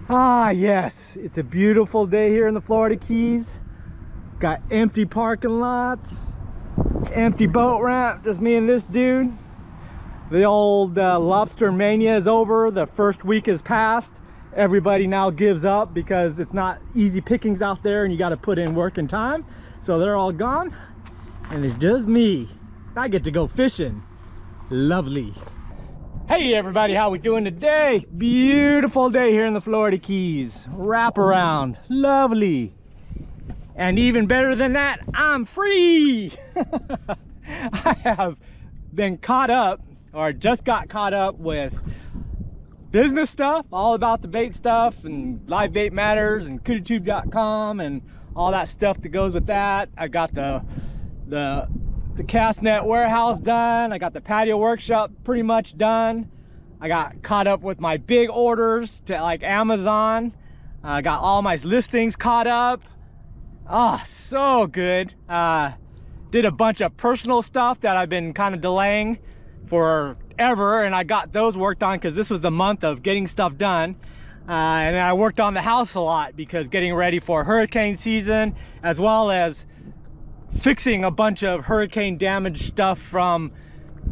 Ah, yes, it's a beautiful day here in the Florida Keys. Got empty parking lots, empty boat ramp, just me and this dude. The old lobster mania is over. The first week is past. Everybody now gives up because it's not easy pickings out there and you got to put in work and time. So they're all gone and it's just me. I get to go fishing. Lovely. Hey everybody, how we doing today? Beautiful day here in the Florida Keys. Wrap around, lovely. And even better than that, I'm free. I have been caught up, or just got caught up with business stuff, all about the bait stuff and live bait matters and kuditube.com and all that stuff that goes with that. I got the cast net warehouse done. I got the patio workshop pretty much done. I got caught up with my big orders to like Amazon. I got all my listings caught up. Oh, so good. Did a bunch of personal stuff that I've been kind of delaying forever, and I got those worked on because this was the month of getting stuff done. And then I worked on the house a lot because getting ready for hurricane season, as well as fixing a bunch of hurricane damage stuff from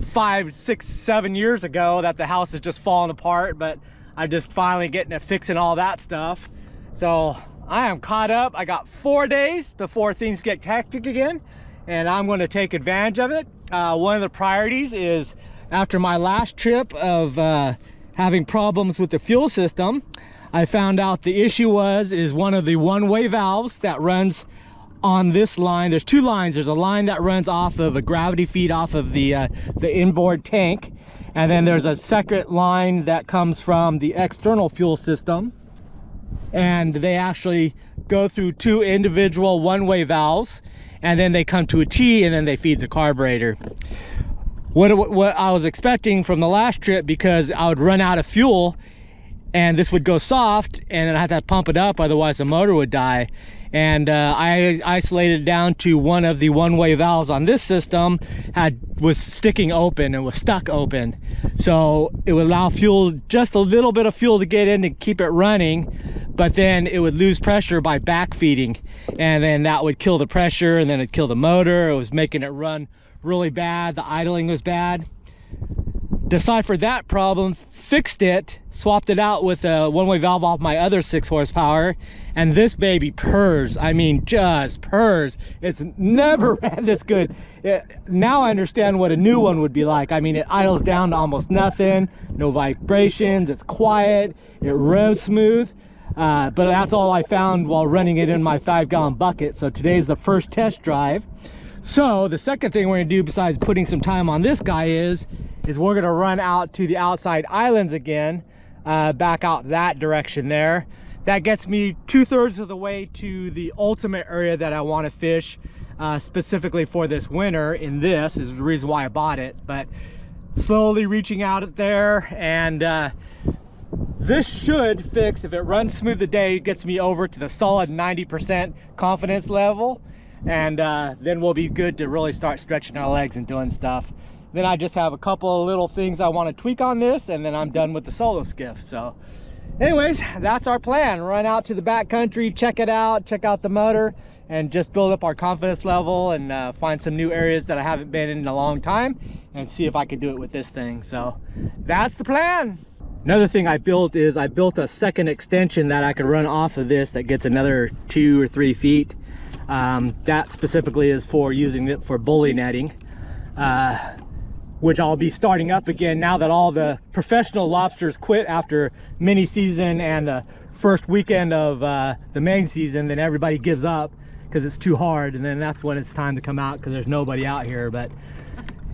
5, 6, 7 years ago that the house is just falling apart, but I'm just finally getting to fixing all that stuff. So I am caught up. I got 4 days before things get hectic again, and I'm going to take advantage of it. One of the priorities is, after my last trip of having problems with the fuel system, I found out the issue is one of the one-way valves that runs on this line. There's two lines. There's a line that runs off of a gravity feed off of the inboard tank, and then there's a second line that comes from the external fuel system, and they actually go through two individual one-way valves, and then they come to a T, and then they feed the carburetor. What I was expecting from the last trip, because I would run out of fuel and this would go soft, and then I had to pump it up, otherwise the motor would die. And I isolated down to one of the one-way valves on this system was sticking open and was stuck open, so it would allow fuel, just a little bit of fuel, to get in to keep it running, but then it would lose pressure by back feeding, and then that would kill the pressure, and then it'd kill the motor. It was making it run really bad. The idling was bad. Deciphered that problem, fixed it, swapped it out with a one-way valve off my other 6 horsepower, and this baby purrs. I mean, just purrs. It's never ran this good. Now I understand what a new one would be like. I mean, it idles down to almost nothing, no vibrations, it's quiet, it revs smooth. But that's all I found while running it in my 5-gallon bucket. So today's the first test drive. So the second thing we're gonna do, besides putting some time on this guy, is we're gonna run out to the outside islands again, back out that direction there. That gets me 2/3 of the way to the ultimate area that I want to fish, specifically for this winter. In this is the reason why I bought it, but slowly reaching out there, and this should fix, if it runs smooth today, it gets me over to the solid 90% confidence level, and then we'll be good to really start stretching our legs and doing stuff. Then I just have a couple of little things I want to tweak on this, and then I'm done with the solo skiff. So anyways, that's our plan. Run out to the back country, check it out, check out the motor, and just build up our confidence level, and find some new areas that I haven't been in a long time, and see if I can do it with this thing. So that's the plan. Another thing I built is I built a second extension that I could run off of this that gets another 2 or 3 feet. That specifically is for using it for bully netting, which I'll be starting up again now that all the professional lobsters quit after mini season and the first weekend of the main season. Then everybody gives up because it's too hard, and then that's when it's time to come out because there's nobody out here. But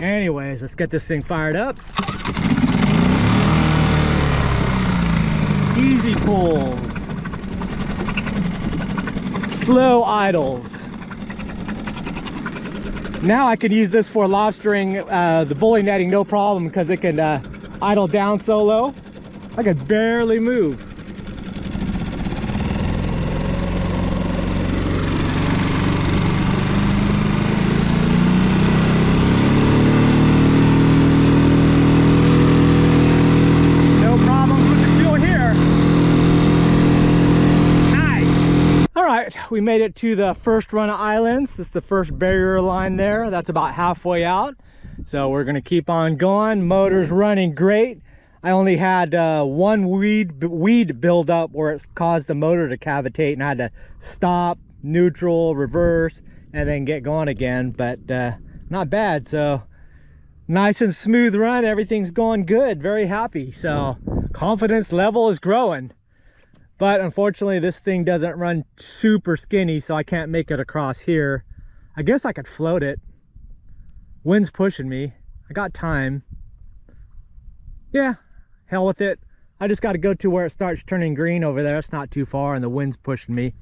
anyways, let's get this thing fired up. Easy pulls, slow idles. Now I can use this for lobstering the bully netting, no problem, because it can idle down so low. I could barely move. No problem with the fuel here. right, we made it to the first run of islands. This is the first barrier line there. That's about halfway out. So we're gonna keep on going. Motor's running great. I only had one weed build up where it's caused the motor to cavitate, and I had to stop, neutral, reverse, and then get going again. But not bad. So nice and smooth run. Everything's going good. Very happy. So confidence level is growing. But unfortunately, this thing doesn't run super skinny, so I can't make it across here. I guess I could float it. Wind's pushing me. I got time. Yeah, hell with it. I just got to go to where it starts turning green over there. It's not too far, and the wind's pushing me.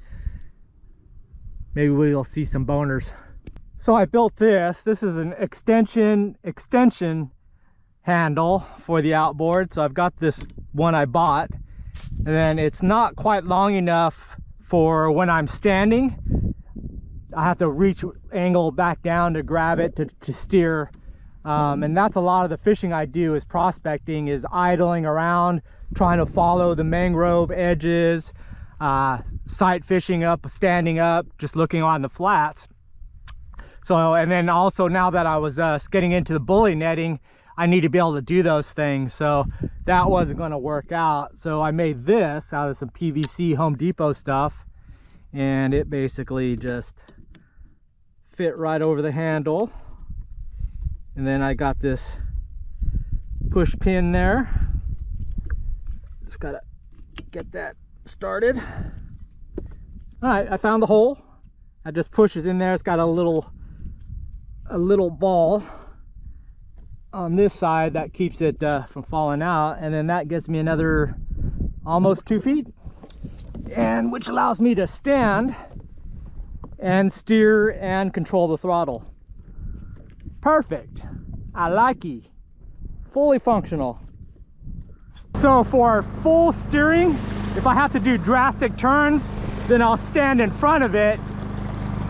Maybe we'll see some boners. So I built this. This is an extension handle for the outboard. So I've got this one I bought. And then it's not quite long enough for when I'm standing. I have to reach angle back down to grab it to steer. And that's a lot of the fishing I do is prospecting, is idling around, trying to follow the mangrove edges, sight fishing up, standing up, just looking on the flats. So, and then also now that I was getting into the bully netting, I need to be able to do those things. So that wasn't going to work out. So I made this out of some PVC Home Depot stuff, and it basically just fit right over the handle. And then I got this push pin there. Just gotta get that started. All right, I found the hole. That just pushes in there. It's got a little ball on this side that keeps it from falling out, and then that gets me another almost 2 feet, and which allows me to stand and steer and control the throttle. Perfect. I like it. Fully functional. So for full steering, if I have to do drastic turns, then I'll stand in front of it,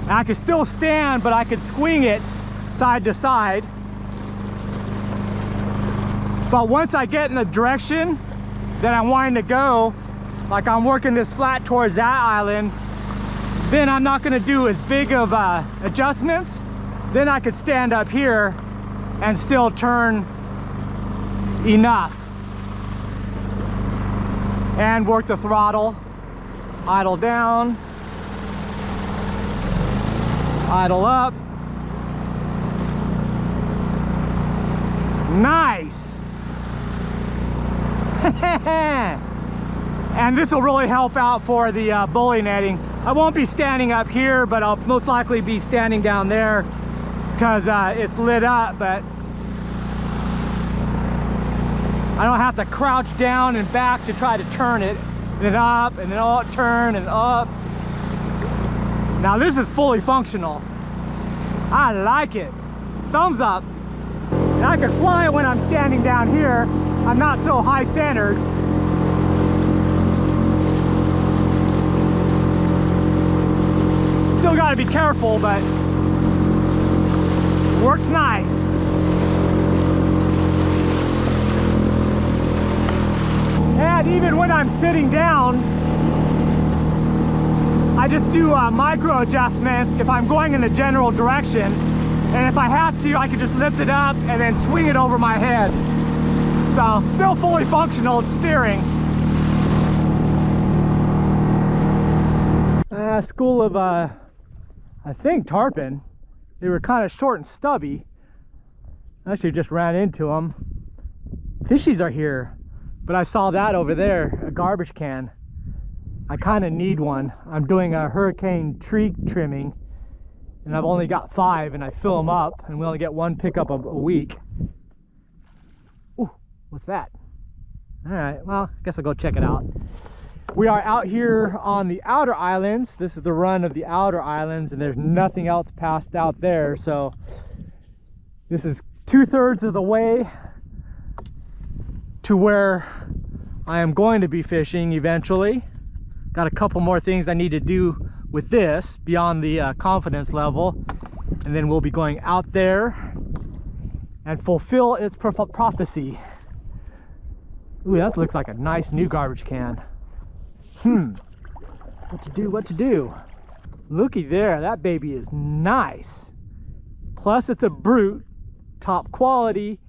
and I can still stand, but I could swing it side to side. But once I get in the direction that I'm wanting to go, like I'm working this flat towards that island, then I'm not going to do as big of adjustments. Then I could stand up here and still turn enough and work the throttle, idle down, idle up. Nice. And this will really help out for the bully netting. I won't be standing up here, but I'll most likely be standing down there because it's lit up, but I don't have to crouch down and back to try to turn it, and then up, and then up, turn, and up. Now this is fully functional. I like it. Thumbs up. And I can fly it when I'm standing down here. I'm not so high centered. Still got to be careful, but works nice. And even when I'm sitting down, I just do micro adjustments if I'm going in the general direction. And if I have to, I can just lift it up and then swing it over my head. So still fully functional steering. School of, I think tarpon. They were kind of short and stubby. Actually just ran into them. Fishies are here, but I saw that over there, a garbage can. I kind of need one. I'm doing a hurricane tree trimming, and I've only got 5, and I fill them up, and we only get 1 pickup a week. Ooh, what's that? All right, well, I guess I'll go check it out. We are out here on the outer islands. This is the run of the outer islands, and there's nothing else past out there. So this is 2/3 of the way to where I am going to be fishing eventually. Got a couple more things I need to do with this beyond the confidence level, and then we'll be going out there and fulfill its prophecy. Ooh, that looks like a nice new garbage can. What to do? Looky there, that baby is nice. Plus it's a brute, top quality,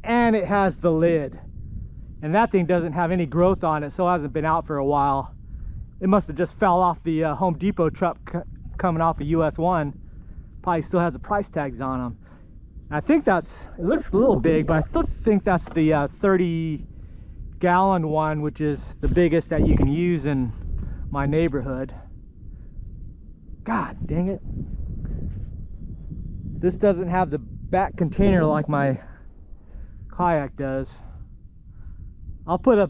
and it has the lid. And that thing doesn't have any growth on it, so it hasn't been out for a while. It must have just fell off the Home Depot truck coming off a US 1. Probably still has the price tags on them. I think that's, it looks a little big, but I still think that's the 30-gallon one, which is the biggest that you can use in my neighborhood. God dang it. This doesn't have the back container like my Kayak does. I'll put a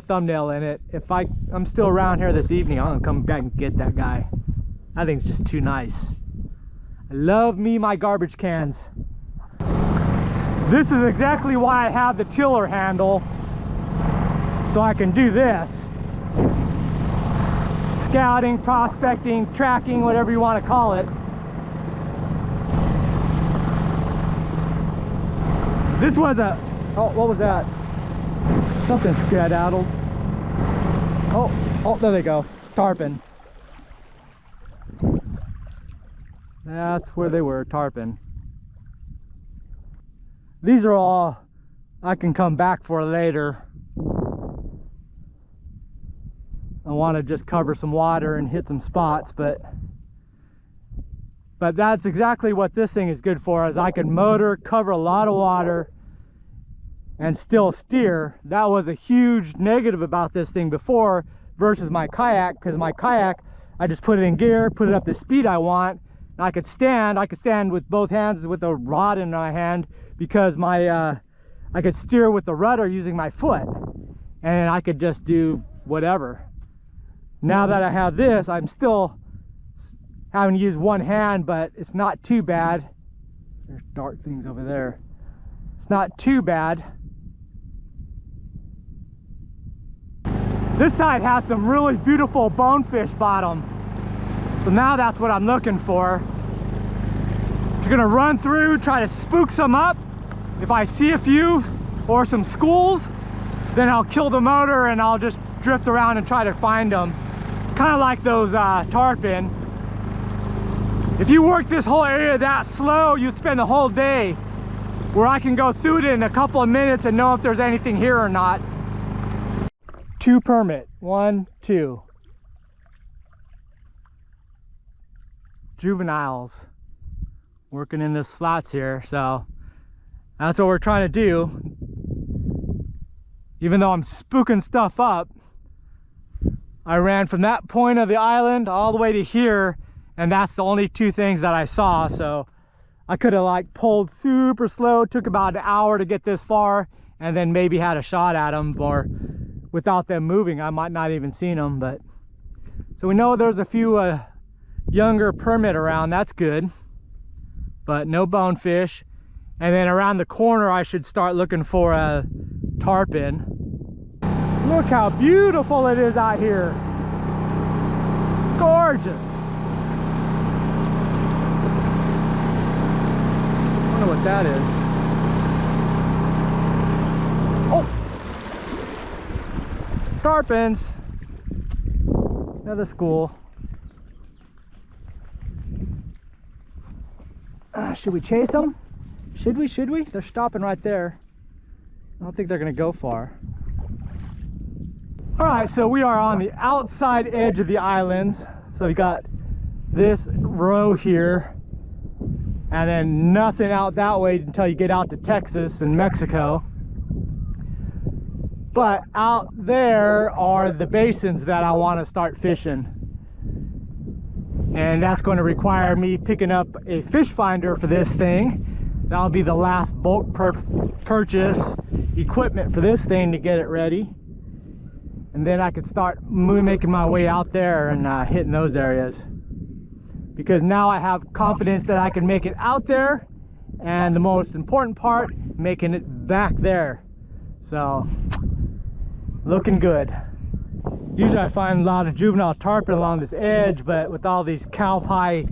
thumbnail in it. If I'm still around here this evening, I'm gonna come back and get that guy. I think it's just too nice. I love me my garbage cans. This is exactly why I have the tiller handle, so I can do this. Scouting, prospecting, tracking, whatever you want to call it. This was a, oh, what was that? Something skedaddled. Oh, there they go. Tarpon. That's where they were, tarpon. These are all I can come back for later. I want to just cover some water and hit some spots, but that's exactly what this thing is good for, is I can motor, cover a lot of water, and still steer. That was a huge negative about this thing before versus my Kayak, because my Kayak, I just put it in gear, put it up the speed I want, and I could stand with both hands with a rod in my hand, because my I could steer with the rudder using my foot, and I could just do whatever. Now that I have this, I'm still having to use one hand, but it's not too bad. There's dark things over there. It's not too bad. This side has some really beautiful bonefish bottom. So now that's what I'm looking for. Just gonna run through, try to spook some up. If I see a few or some schools, then I'll kill the motor and I'll just drift around and try to find them. Kind of like those tarpon. If you work this whole area that slow, you'd spend the whole day, where I can go through it in a couple of minutes and know if there's anything here or not. 2 permit, 1, 2. Juveniles working in this flats here, so that's what we're trying to do. Even though I'm spooking stuff up, I ran from that point of the island all the way to here, and that's the only 2 things that I saw. So I could have like pulled super slow, took about an hour to get this far, and then maybe had a shot at them, or without them moving I might not even seen them. But so we know there's a few younger permit around, that's good, but no bonefish. And then around the corner I should start looking for a tarpon. Look how beautiful it is out here. Gorgeous. I wonder what that is. Oh! Tarpons. Another school. Should we chase them? Should we? They're stopping right there. I don't think they're gonna go far. All right, so we are on the outside edge of the island. So we got this row here, and then nothing out that way until you get out to Texas and Mexico. But out there are the basins that I want to start fishing. And that's going to require me picking up a fish finder for this thing. That'll be the last bulk purchase equipment for this thing to get it ready. And then I could start making my way out there and hitting those areas. Because now I have confidence that I can make it out there, and the most important part, making it back there. So, looking good. Usually I find a lot of juvenile tarpon along this edge, but with all these cow pie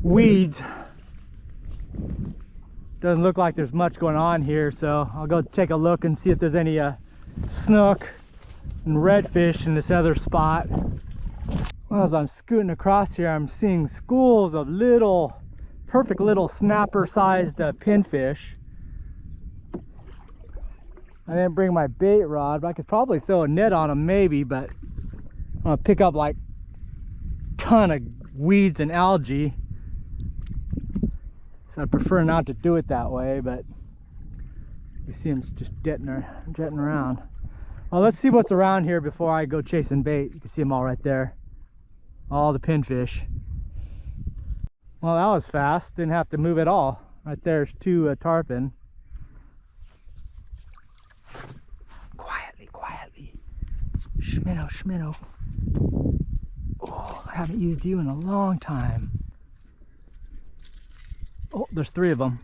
weeds, doesn't look like there's much going on here. So I'll go take a look and see if there's any snook and redfish in this other spot. Well, as I'm scooting across here, I'm seeing schools of little, perfect little snapper-sized pinfish. I didn't bring my bait rod, but I could probably throw a net on them maybe, but I'm gonna pick up like a ton of weeds and algae. So I prefer not to do it that way, but you see them just jetting around. Well, let's see what's around here before I go chasing bait. You can see them all right there. All the pinfish. Well, that was fast. Didn't have to move at all. Right there's two tarpon. Quietly, quietly. Shimano, Shimano. Oh, I haven't used you in a long time. Oh, there's three of them.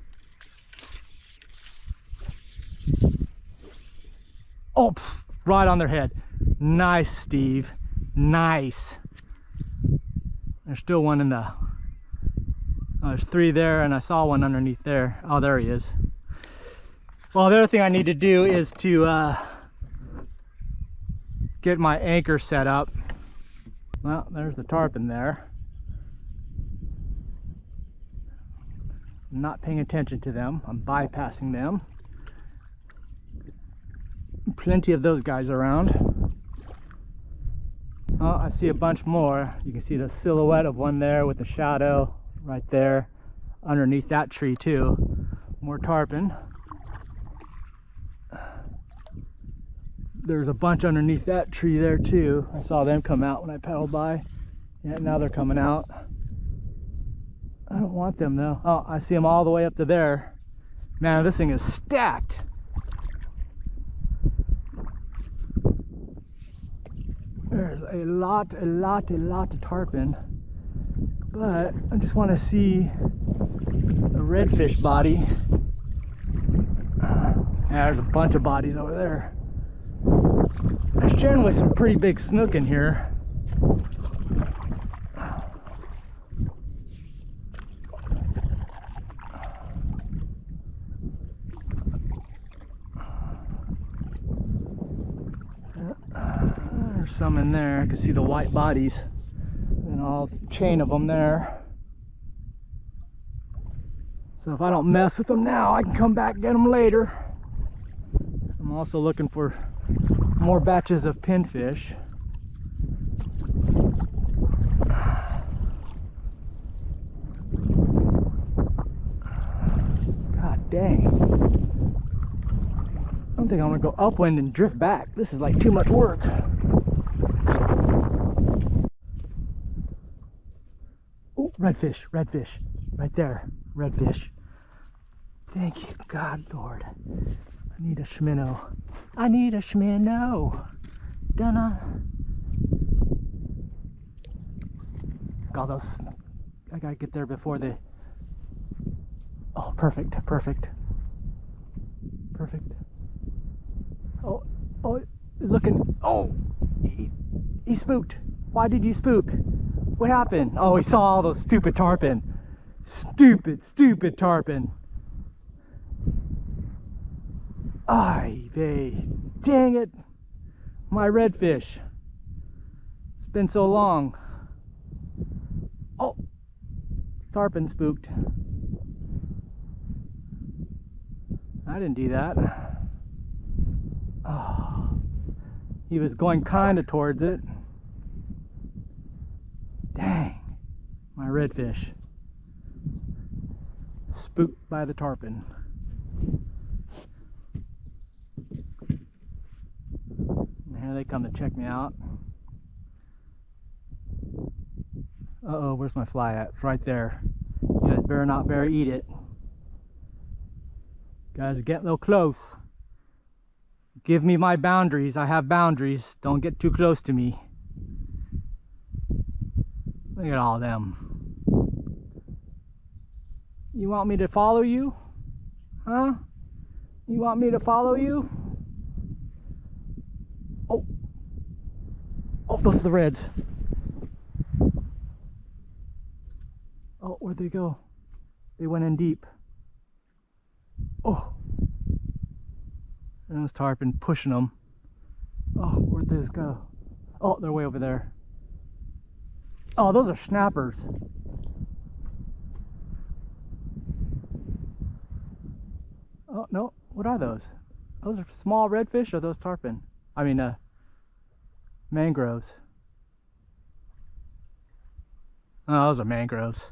Oh, right on their head. Nice, Steve. Nice. There's still one in the... Oh, there's three there, and I saw one underneath there. Oh, there he is. Well, the other thing I need to do is to get my anchor set up. Well, there's the tarpon there. I'm not paying attention to them. I'm bypassing them. Plenty of those guys around. Oh, I see a bunch more. You can see the silhouette of one there with the shadow right there underneath that tree too. More tarpon. There's a bunch underneath that tree there too. I saw them come out when I paddled by. Yeah, now they're coming out. I don't want them though. Oh, I see them all the way up to there. Man, this thing is stacked. There's a lot of tarpon. But I just want to see the redfish body. There's a bunch of bodies over there. There's generally some pretty big snook in here. There's some in there. I can see the white bodies and all chain of them there. So if I don't mess with them now, I can come back and get them later. I'm also looking for more batches of pinfish. God dang. I don't think I'm gonna go upwind and drift back. This is like too much work. Oh, redfish, redfish. Right there, redfish. Thank you, God, Lord. I need a Shimano. I need a Shimano. Dunna. Got those. I gotta get there before they. Oh, perfect, perfect, perfect. Oh, oh, looking. Oh, he spooked. Why did you spook? What happened? Oh, he saw all those stupid tarpon. Stupid tarpon. Ay vey. Dang it. My redfish. It's been so long. Oh, tarpon spooked. I didn't do that. Oh, he was going kind of towards it. Dang, my redfish. Spooked by the tarpon. And here they come to check me out. Uh-oh, where's my fly at? It's right there. You guys better not eat it. Guys are getting a little close. Give me my boundaries. I have boundaries. Don't get too close to me. Look at all of them. You want me to follow you? Huh? You want me to follow you? Oh. Oh, those are the reds. Oh, where'd they go? They went in deep. Oh. And those tarpon pushing them. Oh, where'd those go? Oh, they're way over there. Oh, those are snappers. Oh, no. What are those? Those are small redfish or those tarpon? I mean, mangroves. Oh, those are mangroves.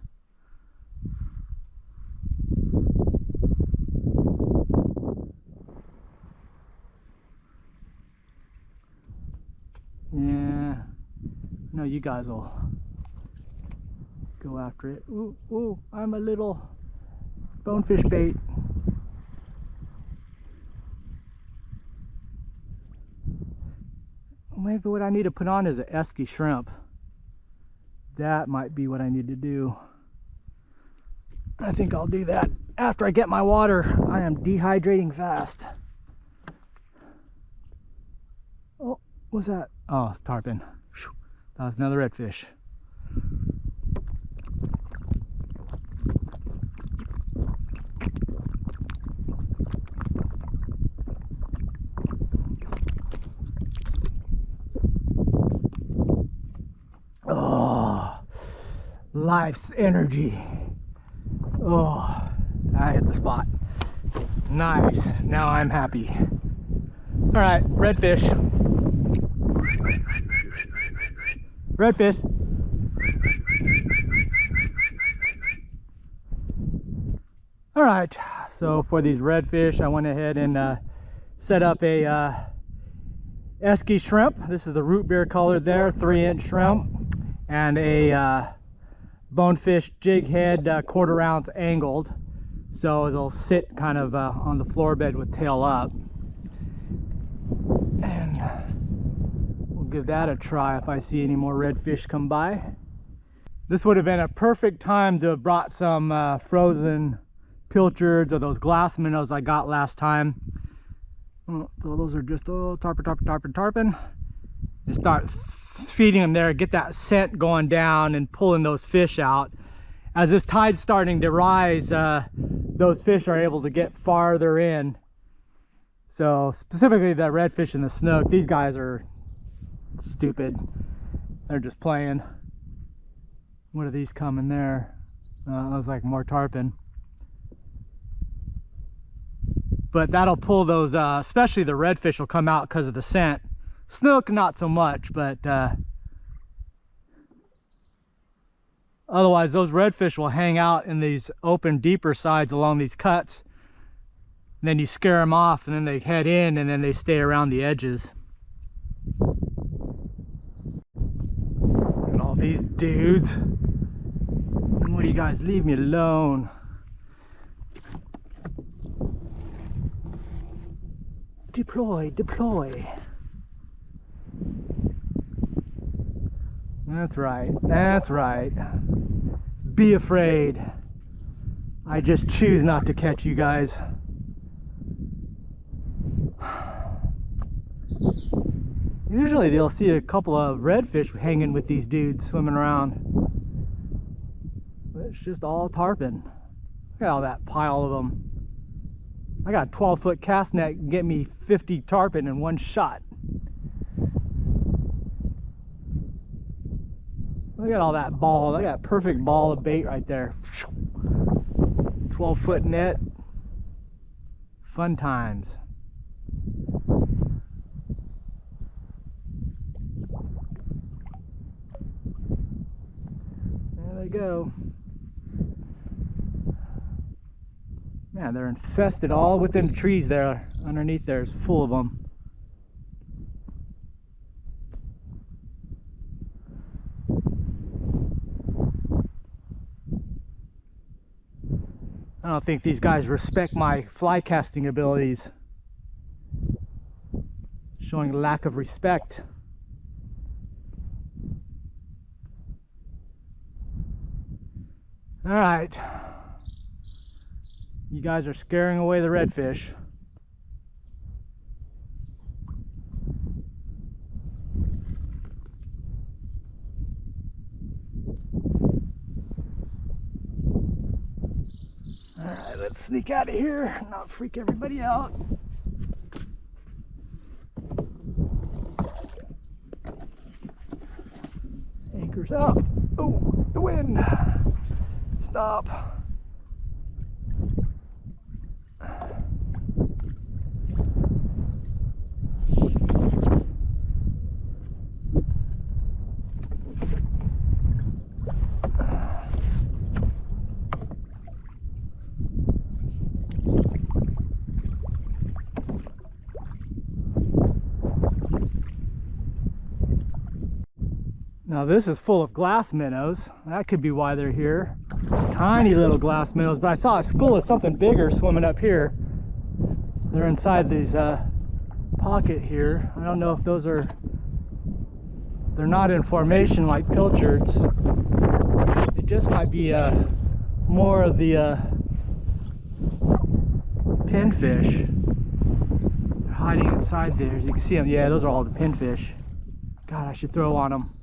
Yeah. No, you guys will go after it. Ooh, ooh, I'm a little bonefish bait. Maybe what I need to put on is an Esky shrimp. That might be what I need to do. I think I'll do that after I get my water. I am dehydrating fast. Oh, what's that? Oh, it's tarpon. Whew. That was another redfish. Oh, life's energy. Oh, I hit the spot. Nice. Now I'm happy. All right, redfish. Redfish. All right, so for these redfish, I went ahead and set up a Esky shrimp. This is the root beer color there, 3-inch shrimp, and a bonefish jig head, 1/4 ounce angled, so it'll sit kind of on the floor bed with tail up. And we'll give that a try if I see any more redfish come by. This would have been a perfect time to have brought some frozen pilchards or those glass minnows I got last time. Oh, so those are just tarpon. And start feeding them there, get that scent going down and pulling those fish out. As this tide's starting to rise, those fish are able to get farther in. So specifically the redfish and the snook, these guys are stupid. They're just playing. What are these coming there? Looks like more tarpon. But that'll pull those, especially the redfish will come out because of the scent. Snook, not so much, but otherwise those redfish will hang out in these open, deeper sides along these cuts. And then you scare them off, and then they head in, and then they stay around the edges. And all these dudes. What do you guys, leave me alone. Deploy, deploy. That's right, that's right. Be afraid. I just choose not to catch you guys. Usually they'll see a couple of redfish hanging with these dudes swimming around. But it's just all tarpon. Look at all that pile of them. I got a 12-foot cast net and get me 50 tarpon in one shot. Look at all that ball. Look at that perfect ball of bait right there. 12-foot net. Fun times. There they go. Man, they're infested all within the trees there. Underneath there is full of them. I don't think these guys respect my fly casting abilities. Showing lack of respect. All right. You guys are scaring away the redfish. All right, let's sneak out of here and not freak everybody out. Anchors out. Oh, the wind. Stop. Now this is full of glass minnows. That could be why they're here. Tiny little glass minnows, but I saw a school of something bigger swimming up here. They're inside these pocket here. I don't know if those are, they're not in formation like pilchards. It just might be more of the pinfish. They're hiding inside there, as you can see them. Yeah, those are all the pinfish. God, I should throw on them.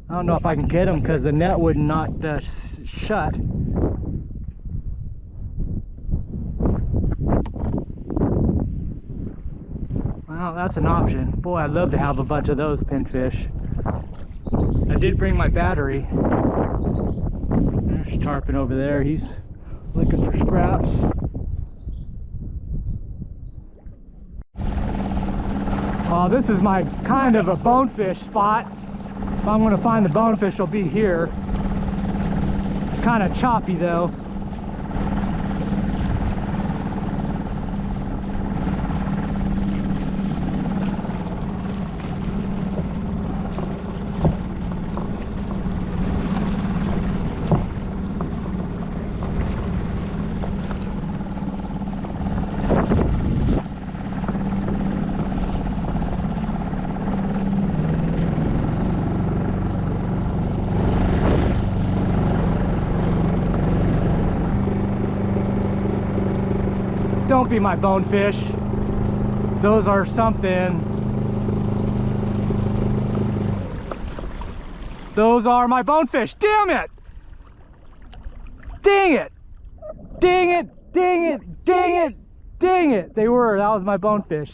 I don't know if I can get them because the net would not shut. Well, that's an option. Boy, I'd love to have a bunch of those pinfish. I did bring my battery. There's Tarpon over there. He's looking for scraps. This is my kind of a bonefish spot. If I'm going to find the bonefish, it'll be here. It's kind of choppy though. Don't be my bonefish. Those are something. Those are my bonefish. Damn it! Dang it! Dang it! Dang it! Dang it! Dang it! They were. That was my bonefish.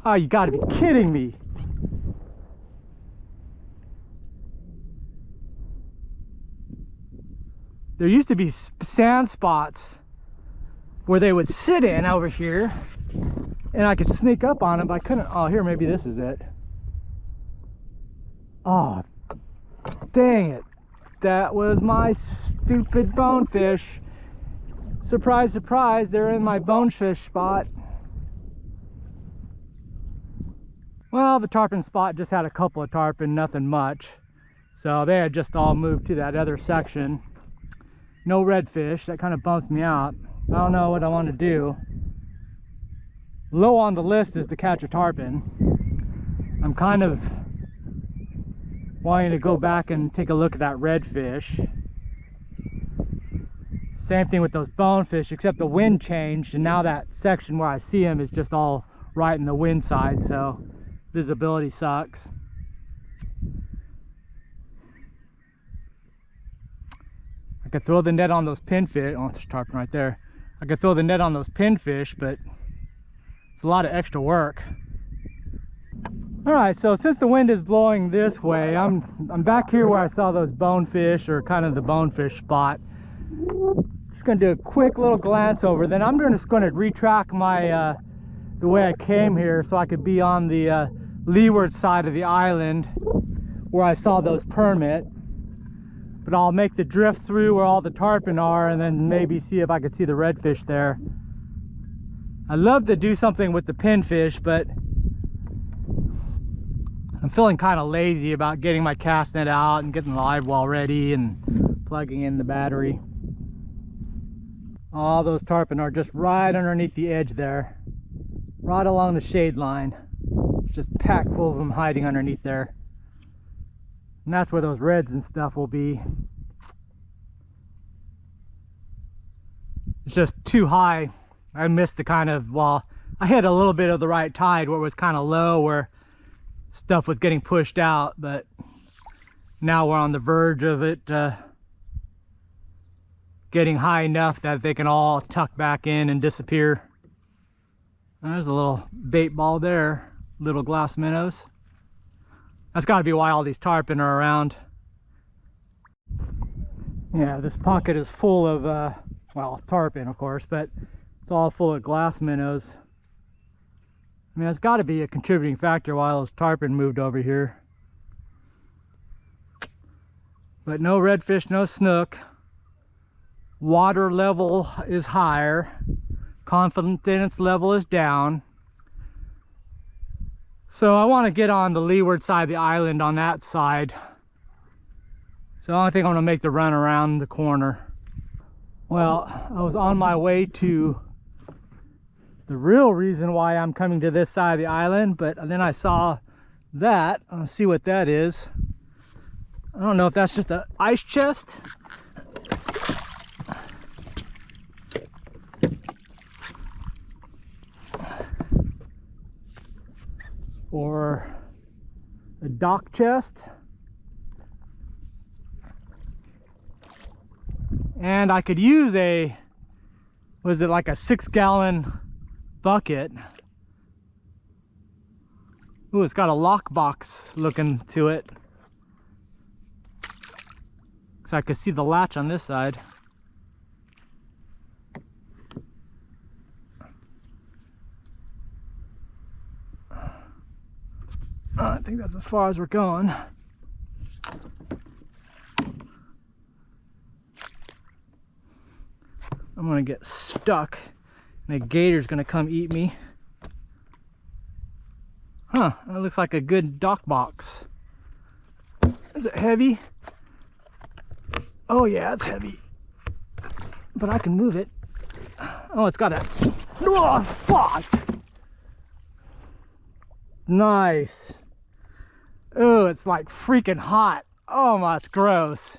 Oh, you gotta be kidding me. There used to be sand spots where they would sit in over here and I could sneak up on them, but I couldn't. Oh, here, maybe this is it. Oh, dang it. That was my stupid bonefish. Surprise, surprise, they're in my bonefish spot. Well, the tarpon spot just had a couple of tarpon, nothing much. So they had just all moved to that other section. No redfish, that kind of bumps me out. I don't know what I want to do. Low on the list is to catch a tarpon. I'm kind of wanting to go back and take a look at that redfish. Same thing with those bonefish, except the wind changed and now that section where I see them is just all right in the wind side, so visibility sucks. I could throw the net on those pinfish. Oh, there's a tarpon right there. I could throw the net on those pinfish, but it's a lot of extra work. All right, so since the wind is blowing this way, I'm back here where I saw those bonefish, or kind of the bonefish spot. Just gonna do a quick little glance over. Then I'm just gonna retrack my the way I came here, so I could be on the leeward side of the island where I saw those permit. But I'll make the drift through where all the tarpon are and then maybe see if I could see the redfish there. I'd love to do something with the pinfish, but I'm feeling kind of lazy about getting my cast net out and getting the live well ready and plugging in the battery. All those tarpon are just right underneath the edge there, right along the shade line. It's just packed full of them hiding underneath there. And that's where those reds and stuff will be. It's just too high. I missed the kind of, well, I hit a little bit of the right tide where it was kind of low, where stuff was getting pushed out, but now we're on the verge of it getting high enough that they can all tuck back in and disappear. There's a little bait ball there, little glass minnows. That's got to be why all these tarpon are around. Yeah, this pocket is full of, well, tarpon, of course, but it's all full of glass minnows. I mean, it's got to be a contributing factor why those tarpon moved over here. But no redfish, no snook. Water level is higher. Confidence level is down. So I want to get on the leeward side of the island on that side. So I think I'm going to make the run around the corner. Well, I was on my way to the real reason why I'm coming to this side of the island, but then I saw that. I'll see what that is. I don't know if that's just an ice chest. Or a dock chest. And I could use a, was it like a 6-gallon bucket? Ooh, it's got a lockbox looking to it. So I could see the latch on this side. I think that's as far as we're going. I'm gonna get stuck and a gator's gonna come eat me. Huh, that looks like a good dock box. Is it heavy? Oh yeah, it's heavy. But I can move it. Oh, it's got a, oh fuck! Nice. Oh, it's like freaking hot. Oh my, it's gross.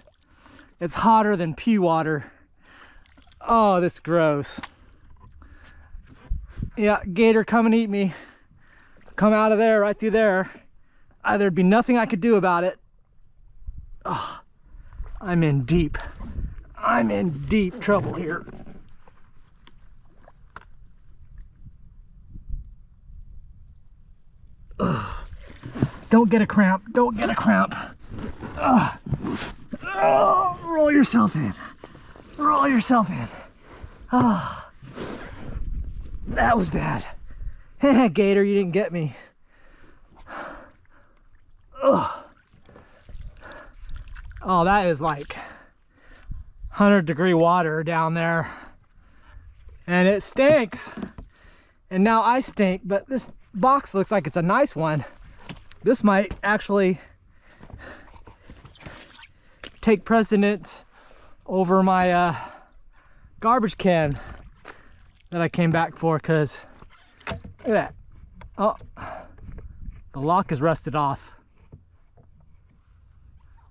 It's hotter than pea water. Oh, this is gross. Yeah, gator, come and eat me. Come out of there, right through there. There'd be nothing I could do about it. Oh, I'm in deep trouble here. Ugh. Don't get a cramp. Don't get a cramp. Ugh. Oh, roll yourself in. Roll yourself in. Oh, that was bad. Gator, you didn't get me. Ugh. Oh, that is like 100-degree water down there. And it stinks. And now I stink, but this box looks like it's a nice one. This might actually take precedence over my garbage can that I came back for, because look at that. Oh, the lock is rusted off.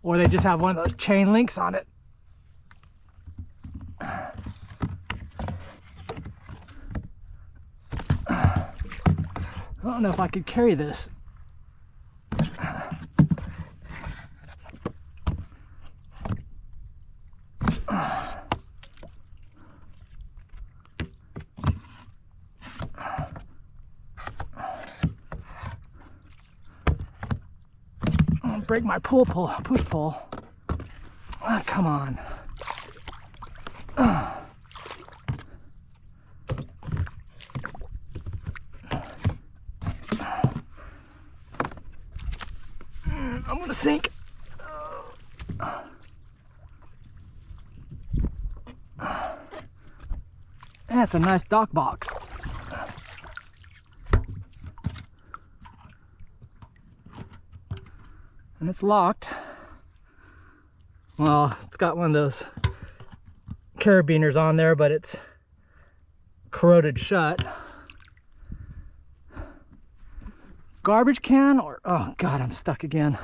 Or they just have one of those chain links on it. I don't know if I could carry this. I'll break my push pull. Ah, come on. I'm gonna sink. That's a nice dock box. And it's locked. Well, it's got one of those carabiners on there, but it's corroded shut. Garbage can, or oh god, I'm stuck again.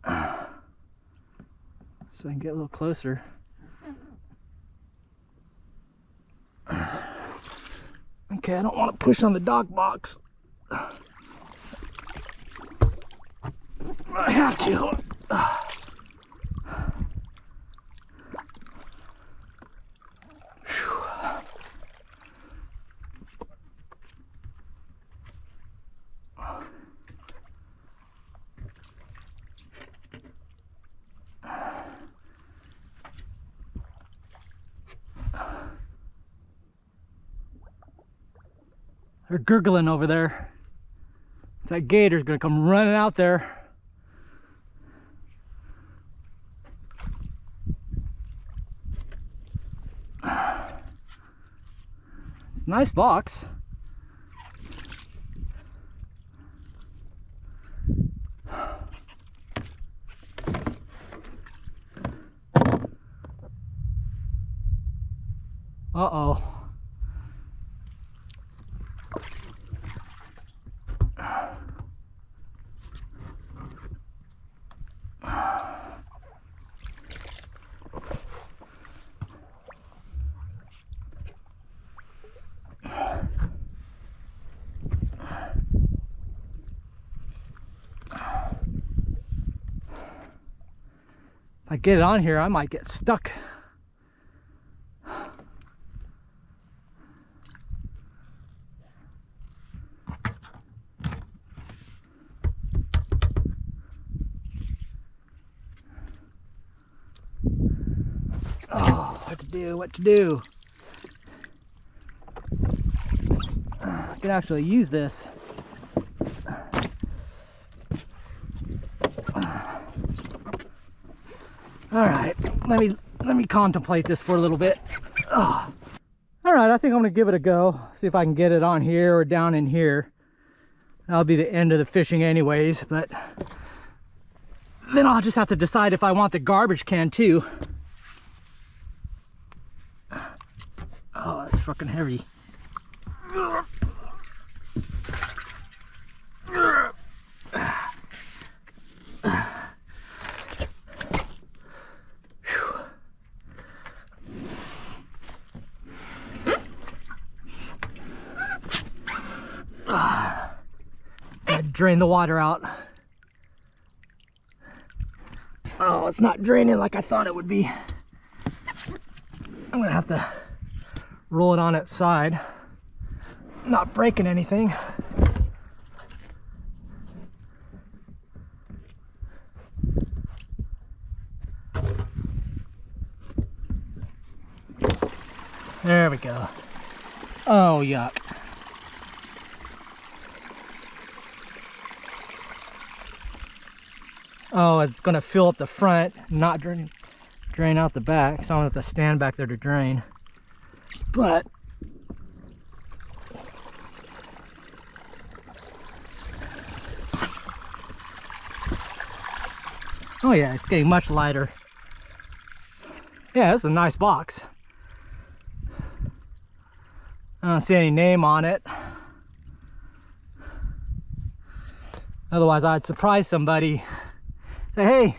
So I can get a little closer. Okay, I don't want to push on the dock box. I have to. They're gurgling over there. That gator's gonna come running out there. It's a nice box. Uh-oh. If I get it on here, I might get stuck. Oh, what to do? I can actually use this. All right, let me contemplate this for a little bit. All right, I think I'm gonna give it a go. See if I can get it on here or down in here. That'll be the end of the fishing anyways, but then I'll just have to decide if I want the garbage can too. Oh, that's fucking heavy. Drain the water out. Oh, it's not draining like I thought it would be. I'm gonna have to roll it on its side. Not breaking anything. There we go. Oh, yuck. Oh, it's gonna fill up the front, not drain out the back, so I'm gonna have to stand back there to drain. But oh yeah, it's getting much lighter. Yeah, it's a nice box. I don't see any name on it. Otherwise, I'd surprise somebody. Say, hey,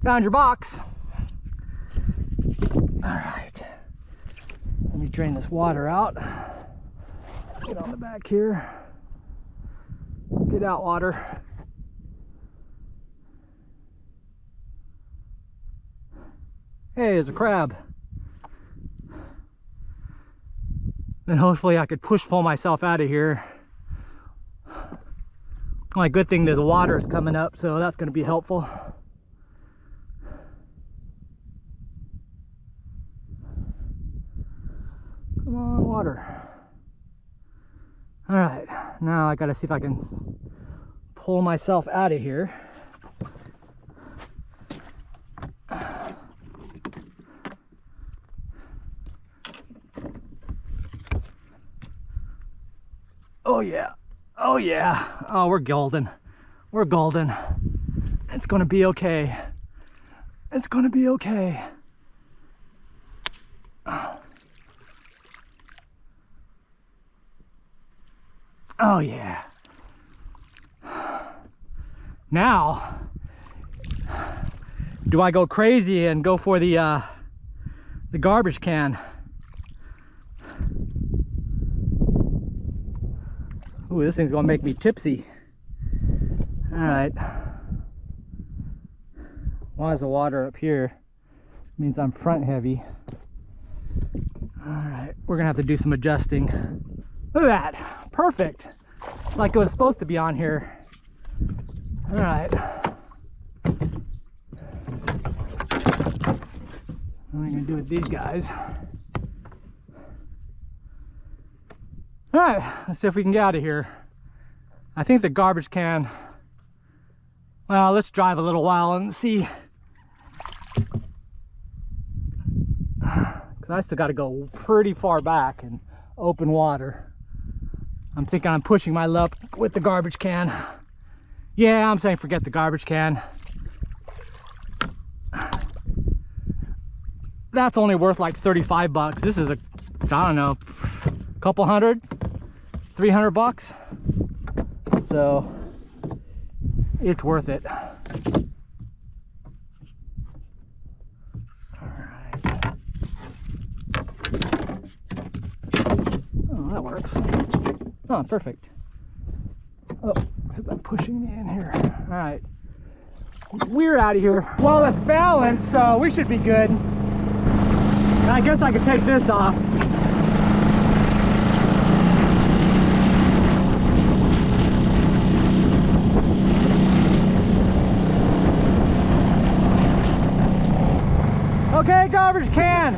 found your box. All right. Let me drain this water out. Get on the back here. Get out water. Hey, there's a crab. Then hopefully I could pull myself out of here. My good thing that the water is coming up, so that's going to be helpful. Come on, water. All right, now I got to see if I can pull myself out of here. Oh yeah. Oh yeah. Oh, we're golden. We're golden. It's gonna be okay. It's gonna be okay. Oh yeah. Now, do I go crazy and go for the garbage can? Ooh, this thing's gonna make me tipsy. All right. Why is the water up here? Means I'm front heavy. All right, we're gonna have to do some adjusting. Look at that, perfect. Like it was supposed to be on here. All right. What am I gonna do with these guys? All right, let's see if we can get out of here. I think the garbage can, well, let's drive a little while and see. Because I still got to go pretty far back in open water. I'm thinking I'm pushing my luck with the garbage can. Yeah, I'm saying forget the garbage can. That's only worth like 35 bucks. This is a, I don't know, couple hundred, 300 bucks. So it's worth it. Oh, that works. Oh, perfect. Oh, except I'm pushing me in here. All right, we're out of here. Well, it's balanced, so we should be good. I guess I could take this off. Okay, garbage can,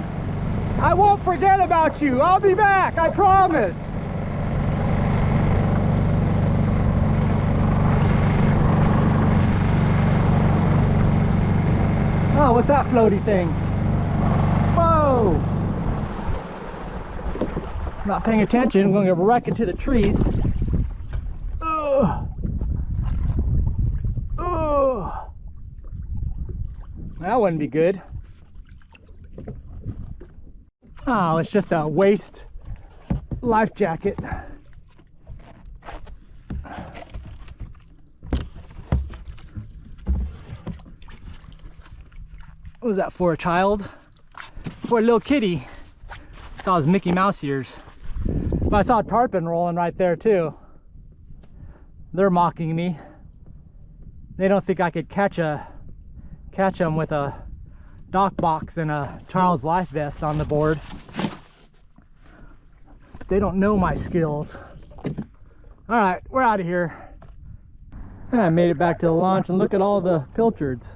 I won't forget about you. I'll be back, I promise. Oh, what's that floaty thing? Whoa! Not paying attention, I'm going to wreck into the trees. Ugh. Ugh. That wouldn't be good. Oh, it's just a waste life jacket. What was that for, a child? For a little kitty. I thought it was Mickey Mouse ears. But I saw a tarpon rolling right there too. They're mocking me. They don't think I could catch them with a dock box and a child's life vest on the board. But they don't know my skills. All right, we're out of here. And I made it back to the launch, and look at all the pilchards,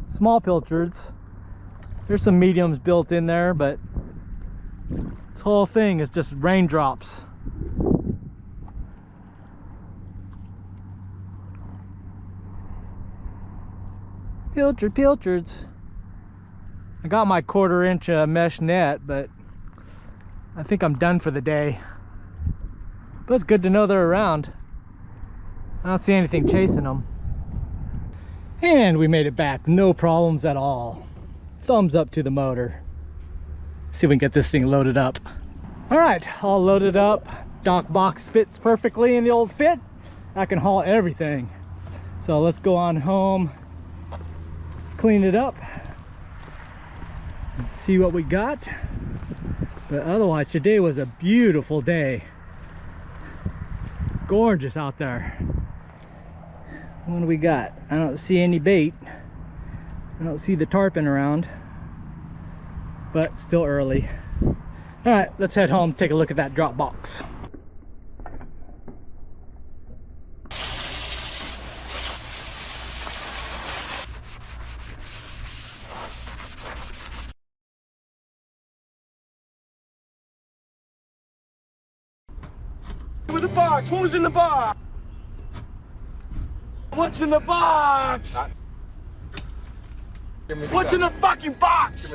small pilchards. There's some mediums built in there, but this whole thing is just raindrops. Pilchards. I got my 1/4 inch mesh net, but I think I'm done for the day. But it's good to know they're around. I don't see anything chasing them. And we made it back, no problems at all. Thumbs up to the motor. See if we can get this thing loaded up. All right, all loaded up. Dock box fits perfectly in the old fit. I can haul everything. So let's go on home, clean it up, see what we got. But otherwise, today was a beautiful day. Gorgeous out there. What do we got? I don't see any bait. I don't see the tarpon around, but still early. All right, let's head home, take a look at that drop box. With the box, what was in the box? What's in the box? What's in the fucking box?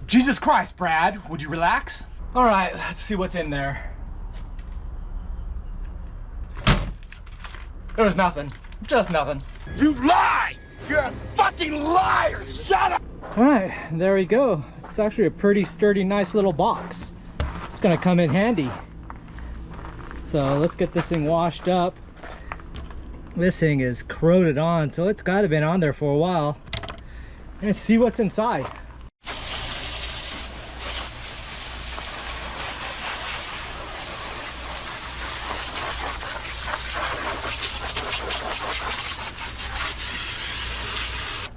Jesus Christ, Brad, would you relax? All right, let's see what's in there. There was nothing, just nothing. You lie! You're a fucking liar! Shut up! All right, there we go. It's actually a pretty sturdy, nice little box. It's gonna come in handy. So let's get this thing washed up. This thing is corroded on, so it's gotta been on there for a while. And see what's inside.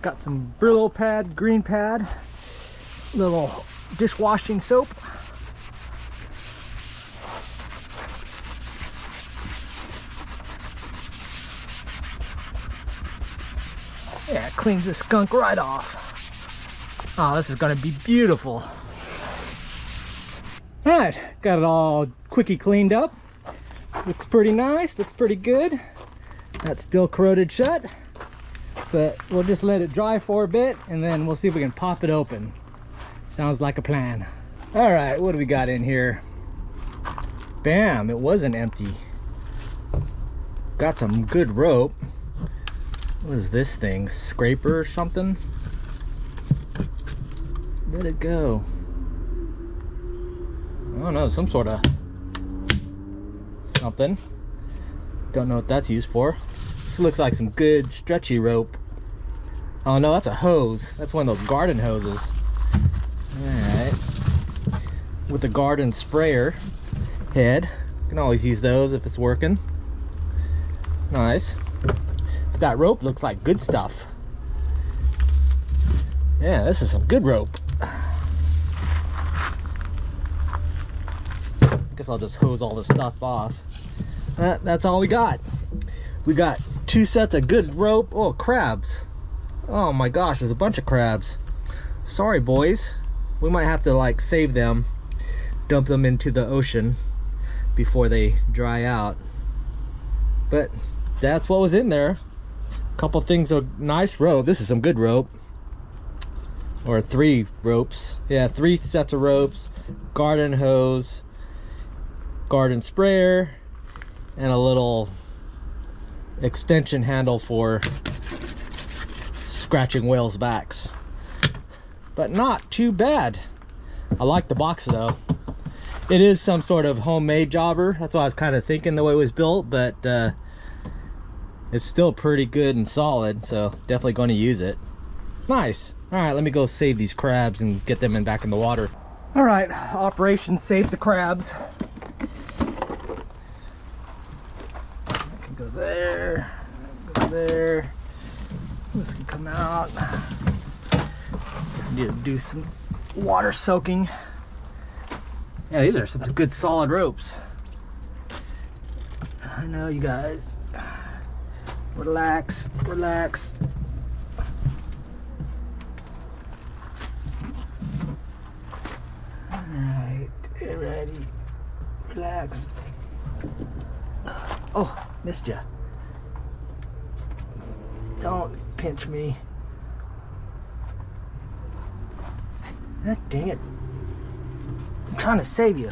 Got some Brillo pad, green pad, little dishwashing soap. Yeah, it cleans the skunk right off. Oh, this is gonna be beautiful. All right, got it all quick quickie cleaned up. Looks pretty nice, looks pretty good. That's still corroded shut, but we'll just let it dry for a bit and then we'll see if we can pop it open. Sounds like a plan. All right, what do we got in here? Bam, it wasn't empty. Got some good rope. What is this thing? Scraper or something? Let it go. I don't know, some sort of something. Don't know what that's used for. This looks like some good stretchy rope. Oh no, that's a hose. That's one of those garden hoses. Alright. With a garden sprayer head. Can always use those if it's working. Nice. But that rope looks like good stuff. Yeah, this is some good rope. Guess I'll just hose all this stuff off. That's all we got. We got 2 sets of good rope. Oh, crabs. Oh my gosh, there's a bunch of crabs. Sorry, boys. We might have to like save them, dump them into the ocean before they dry out. But that's what was in there. A couple things of nice rope. This is some good rope. Or 3 ropes. Yeah, 3 sets of ropes, garden hose, garden sprayer, and a little extension handle for scratching whales' backs. But not too bad. I like the box though. It is some sort of homemade jobber. That's what I was kind of thinking the way it was built, but it's still pretty good and solid, so definitely going to use it. Nice. All right, let me go save these crabs and get them back in the water. All right, Operation Save the Crabs. I can go there, go there. This can come out. Need to do some water soaking. Yeah, these are some good solid ropes. I know, you guys. Relax, relax. Alright, get ready. Relax. Oh, missed ya. Don't pinch me. Ah, dang it. I'm trying to save you.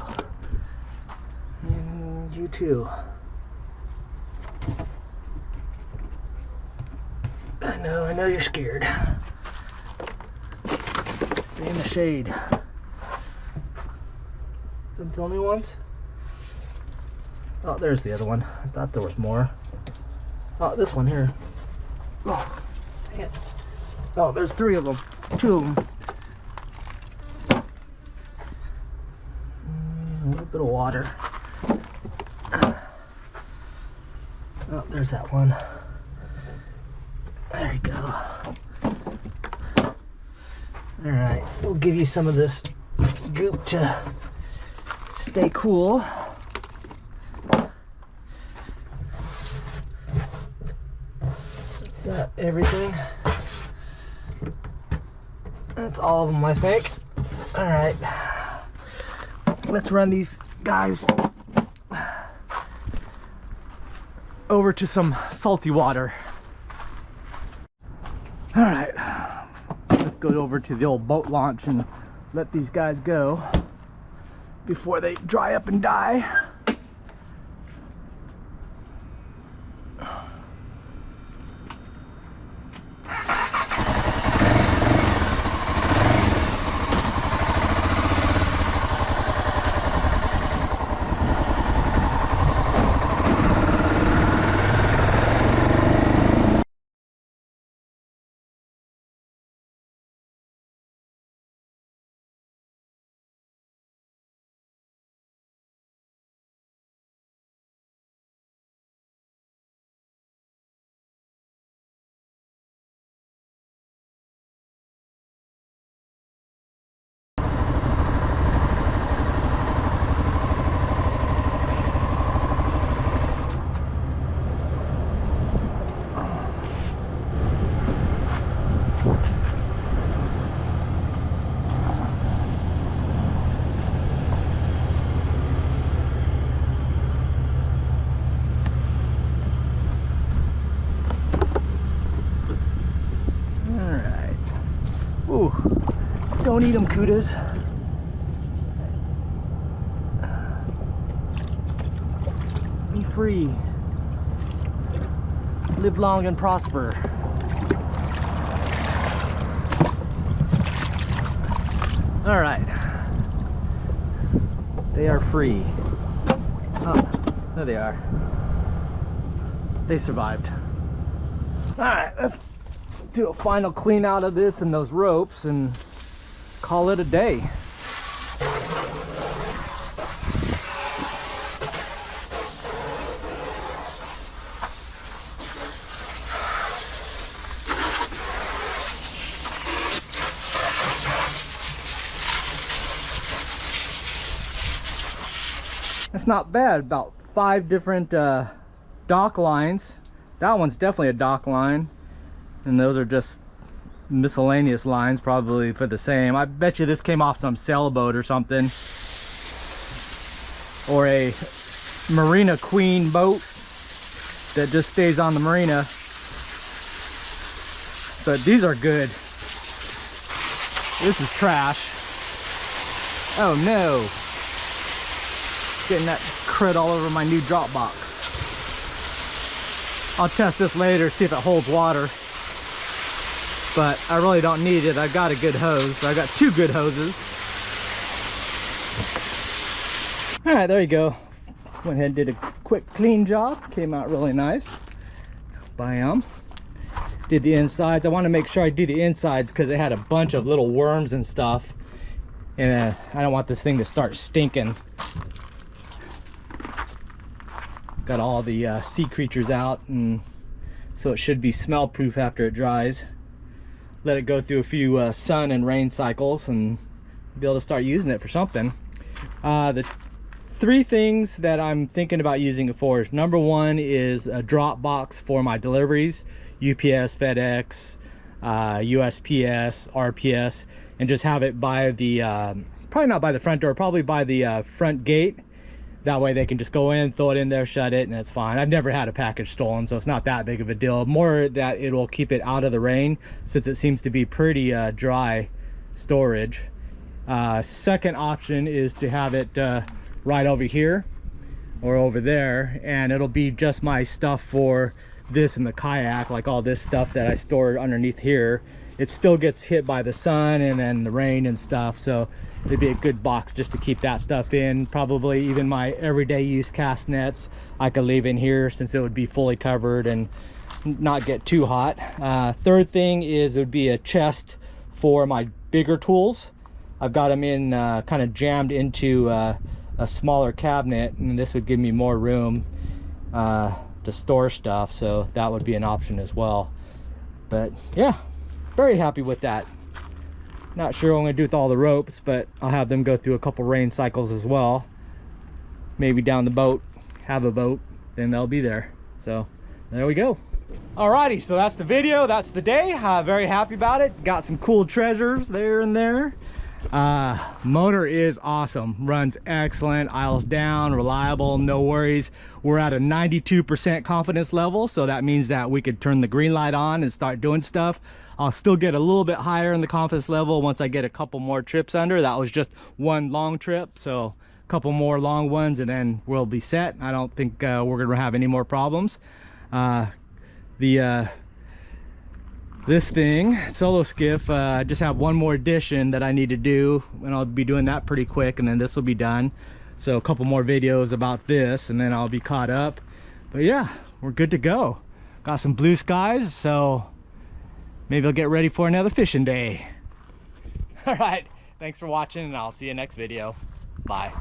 And you too. I know you're scared. Stay in the shade. Them the only ones? Oh, there's the other one. I thought there was more. Oh, this one here. Oh, dang it. Oh, there's 3 of them. 2 of them. A little bit of water. Oh, there's that one. There you go. Alright, we'll give you some of this goop to stay cool. Is that everything? That's all of them, I think. Alright. Let's run these guys over to some salty water. All right, let's go over to the old boat launch and let these guys go before they dry up and die. Don't eat them, kudas. Be free. Live long and prosper. All right. They are free. Oh, there they are. They survived. All right, let's do a final clean out of this and those ropes and call it a day. That's not bad. About 5 different dock lines. That one's definitely a dock line, and those are just miscellaneous lines, probably for the same. I bet you this came off some sailboat or something, or a Marina Queen boat that just stays on the marina. But these are good. This is trash. Oh no, getting that crud all over my new drop box. I'll test this later, see if it holds water, but I really don't need it. I've got a good hose. I got 2 good hoses. All right, there you go. Went ahead and did a quick clean job. Came out really nice. Bam. Did the insides. I want to make sure I do the insides because it had a bunch of little worms and stuff, and I don't want this thing to start stinking. Got all the sea creatures out, and so it should be smell proof after it dries. Let it go through a few sun and rain cycles and be able to start using it for something. The 3 things that I'm thinking about using it for is, number 1 is a drop box for my deliveries, UPS, FedEx, USPS, RPS, and just have it by the probably not by the front door, probably by the front gate. That way they can just go in, throw it in there, shut it, and it's fine. I've never had a package stolen, so it's not that big of a deal. More that it will keep it out of the rain, since it seems to be pretty dry storage. Second option is to have it right over here or over there, and it'll be just my stuff for this and the kayak, like all this stuff that I store underneath here. It still gets hit by the sun and then the rain and stuff, so it'd be a good box just to keep that stuff in. Probably even my everyday use cast nets I could leave in here, since it would be fully covered and not get too hot. Third thing is it would be a chest for my bigger tools. I've got them in kind of jammed into a smaller cabinet, and this would give me more room to store stuff, so that would be an option as well. But yeah, very happy with that. Not sure what I'm gonna do with all the ropes, but I'll have them go through a couple rain cycles as well. Maybe down the boat, have a boat, then they'll be there. So there we go. Alrighty, so that's the video, that's the day. Very happy about it. Got some cool treasures there and there. Motor is awesome, runs excellent, aisles down, reliable, no worries. We're at a 92% confidence level, so that means that we could turn the green light on and start doing stuff. I'll still get a little bit higher in the confidence level once I get a couple more trips under. That was just one long trip, so a couple more long ones and then we'll be set. I don't think we're gonna have any more problems. This thing, solo skiff, I just have one more addition that I need to do, and I'll be doing that pretty quick, and then this will be done. So a couple more videos about this, and then I'll be caught up. But yeah, we're good to go. Got some blue skies, so maybe I'll get ready for another fishing day. All right, thanks for watching, and I'll see you next video. Bye.